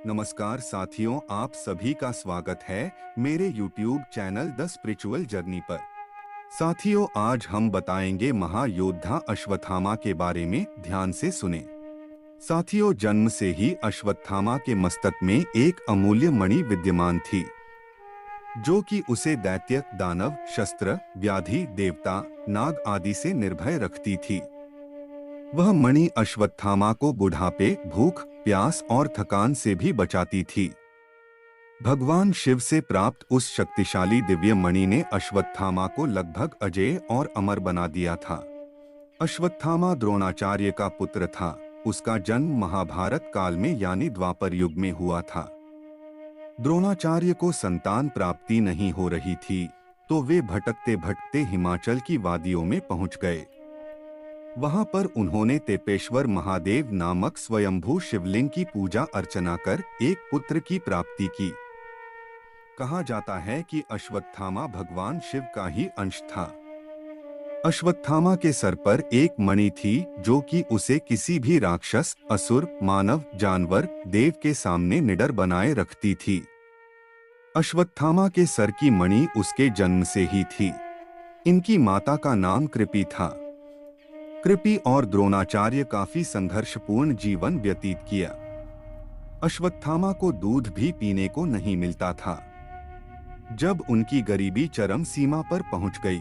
नमस्कार साथियों, आप सभी का स्वागत है मेरे YouTube channel the spiritual journey पर। साथियों, आज हम बताएंगे महायोद्धा अश्वत्थामा के बारे में। ध्यान से सुने। साथियों, जन्म से ही अश्वत्थामा के मस्तक में एक अमूल्य मणि विद्यमान थी, जो कि उसे दैत्य, दानव, शस्त्र, व्याधि, देवता, नाग आदि से निर्भय रखती थी। वह मणि अश्वत्थामा को बुढ़ापे, भूख, प्यास और थकान से भी बचाती थी। भगवान शिव से प्राप्त उस शक्तिशाली दिव्य मणि ने अश्वत्थामा को लगभग अजेय और अमर बना दिया था। अश्वत्थामा द्रोणाचार्य का पुत्र था। उसका जन्म महाभारत काल में यानी द्वापर युग में हुआ था। द्रोणाचार्य को संतान प्राप्ति नहीं हो रही थी, तो वे भटकते भटकते हिमाचल की वादियों में पहुंच गए। वहां पर उन्होंने तेपेश्वर महादेव नामक स्वयंभू शिवलिंग की पूजा अर्चना कर एक पुत्र की प्राप्ति की। कहा जाता है कि अश्वत्थामा भगवान शिव का ही अंश था। अश्वत्थामा के सर पर एक मणि थी, जो कि उसे किसी भी राक्षस, असुर, मानव, जानवर, देव के सामने निडर बनाए रखती थी। अश्वत्थामा के सर की मणि उसके जन्म से ही थी। इनकी माता का नाम कृपि था। कृपि और द्रोणाचार्य काफी संघर्षपूर्ण जीवन व्यतीत किया। अश्वत्थामा को दूध भी पीने को नहीं मिलता था। जब उनकी गरीबी चरम सीमा पर पहुंच गई,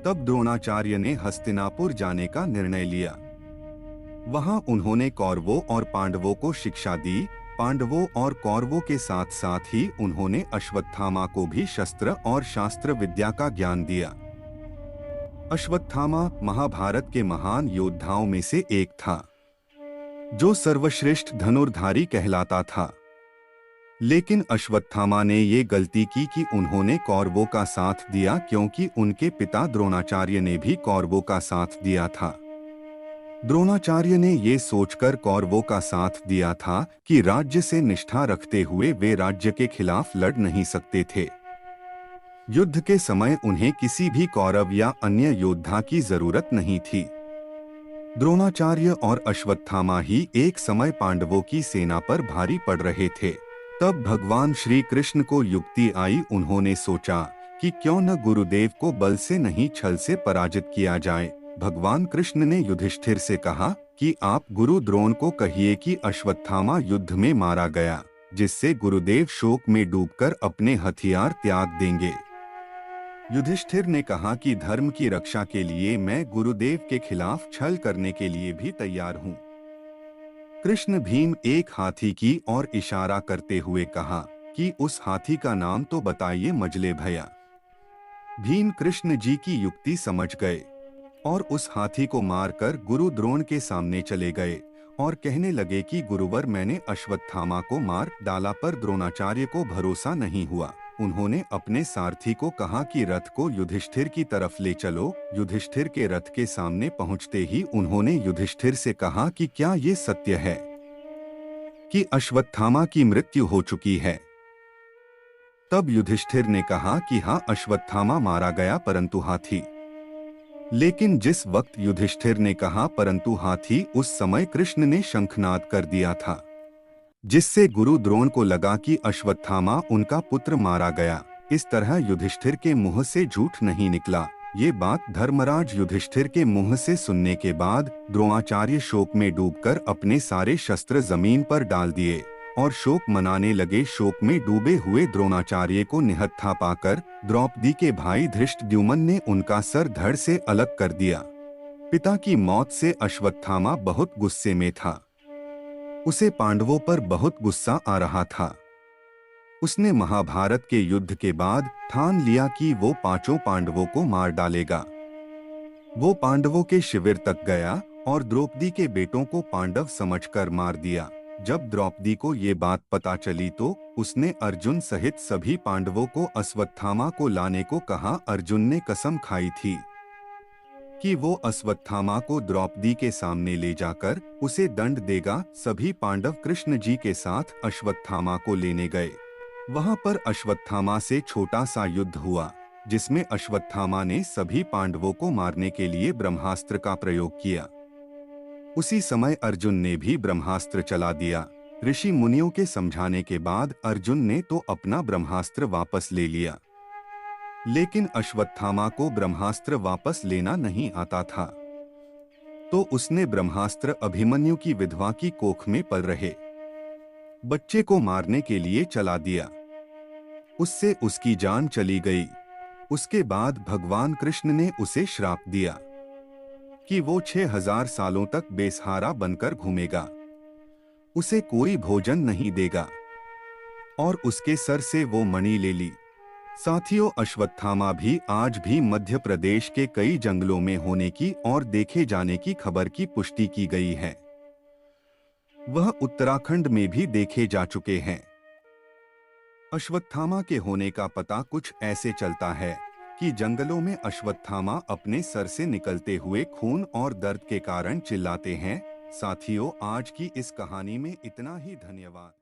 तब द्रोणाचार्य ने हस्तिनापुर जाने का निर्णय लिया। वहां उन्होंने कौरवों और पांडवों को शिक्षा दी। पांडवों और कौरवों के साथ साथ ही उन्होंने अश्वत्थामा को भी शस्त्र और शास्त्र विद्या का ज्ञान दिया। अश्वत्थामा महाभारत के महान योद्धाओं में से एक था, जो सर्वश्रेष्ठ धनुर्धारी कहलाता था। लेकिन अश्वत्थामा ने ये गलती की कि उन्होंने कौरवों का साथ दिया, क्योंकि उनके पिता द्रोणाचार्य ने भी कौरवों का साथ दिया था। द्रोणाचार्य ने ये सोचकर कौरवों का साथ दिया था कि राज्य से निष्ठा रखते हुए वे राज्य के खिलाफ लड़ नहीं सकते थे। युद्ध के समय उन्हें किसी भी कौरव या अन्य योद्धा की जरूरत नहीं थी। द्रोणाचार्य और अश्वत्थामा ही एक समय पांडवों की सेना पर भारी पड़ रहे थे। तब भगवान श्री कृष्ण को युक्ति आई। उन्होंने सोचा कि क्यों न गुरुदेव को बल से नहीं, छल से पराजित किया जाए। भगवान कृष्ण ने युधिष्ठिर से कहा कि आप गुरु द्रोण को कहिए कि अश्वत्थामा युद्ध में मारा गया, जिससे गुरुदेव शोक में डूबकर अपने हथियार त्याग देंगे। युधिष्ठिर ने कहा कि धर्म की रक्षा के लिए मैं गुरुदेव के खिलाफ छल करने के लिए भी तैयार हूँ। कृष्ण भीम एक हाथी की ओर इशारा करते हुए कहा कि उस हाथी का नाम तो बताइए मजले भैया। भीम कृष्ण जी की युक्ति समझ गए और उस हाथी को मारकर गुरु द्रोण के सामने चले गए और कहने लगे कि गुरुवर, मैंने अश्वत्थामा को मार डाला। पर द्रोणाचार्य को भरोसा नहीं हुआ। उन्होंने अपने सारथी को कहा कि रथ को युधिष्ठिर की तरफ ले चलो। युधिष्ठिर के रथ के सामने पहुंचते ही उन्होंने युधिष्ठिर से कहा कि क्या ये सत्य है कि अश्वत्थामा की मृत्यु हो चुकी है? तब युधिष्ठिर ने कहा कि हाँ, अश्वत्थामा मारा गया, परंतु हाथी। लेकिन जिस वक्त युधिष्ठिर ने कहा परंतु हाथी, उस समय कृष्ण ने शंखनाद कर दिया था, जिससे गुरु द्रोण को लगा कि अश्वत्थामा उनका पुत्र मारा गया। इस तरह युधिष्ठिर के मुंह से झूठ नहीं निकला। ये बात धर्मराज युधिष्ठिर के मुंह से सुनने के बाद द्रोणाचार्य शोक में डूबकर अपने सारे शस्त्र जमीन पर डाल दिए और शोक मनाने लगे। शोक में डूबे हुए द्रोणाचार्य को निहत्था पाकर द्रौपदी के भाई धृष्टद्युम्न ने उनका सर धड़ से अलग कर दिया। पिता की मौत से अश्वत्थामा बहुत गुस्से में था। उसे पांडवों पर बहुत गुस्सा आ रहा था। उसने महाभारत के युद्ध के बाद ठान लिया कि वो पांचों पांडवों को मार डालेगा। वो पांडवों के शिविर तक गया और द्रौपदी के बेटों को पांडव समझकर मार दिया। जब द्रौपदी को ये बात पता चली तो उसने अर्जुन सहित सभी पांडवों को अश्वत्थामा को लाने को कहा। अर्जुन ने कसम खाई थी कि वो अश्वत्थामा को द्रौपदी के सामने ले जाकर उसे दंड देगा। सभी पांडव कृष्ण जी के साथ अश्वत्थामा को लेने गए। वहां पर अश्वत्थामा से छोटा सा युद्ध हुआ, जिसमें अश्वत्थामा ने सभी पांडवों को मारने के लिए ब्रह्मास्त्र का प्रयोग किया। उसी समय अर्जुन ने भी ब्रह्मास्त्र चला दिया। ऋषि मुनियों के समझाने के बाद अर्जुन ने तो अपना ब्रह्मास्त्र वापस ले लिया, लेकिन अश्वत्थामा को ब्रह्मास्त्र वापस लेना नहीं आता था। तो उसने ब्रह्मास्त्र अभिमन्यु की विधवा की कोख में पल रहे बच्चे को मारने के लिए चला दिया। उससे उसकी जान चली गई। उसके बाद भगवान कृष्ण ने उसे श्राप दिया कि वो 6000 सालों तक बेसहारा बनकर घूमेगा, उसे कोई भोजन नहीं देगा, और उसके सर से वो मणि ले ली। साथियों, अश्वत्थामा भी आज भी मध्य प्रदेश के कई जंगलों में होने की और देखे जाने की खबर की पुष्टि की गई है। वह उत्तराखंड में भी देखे जा चुके हैं। अश्वत्थामा के होने का पता कुछ ऐसे चलता है कि जंगलों में अश्वत्थामा अपने सर से निकलते हुए खून और दर्द के कारण चिल्लाते हैं। साथियों, आज की इस कहानी में इतना ही। धन्यवाद।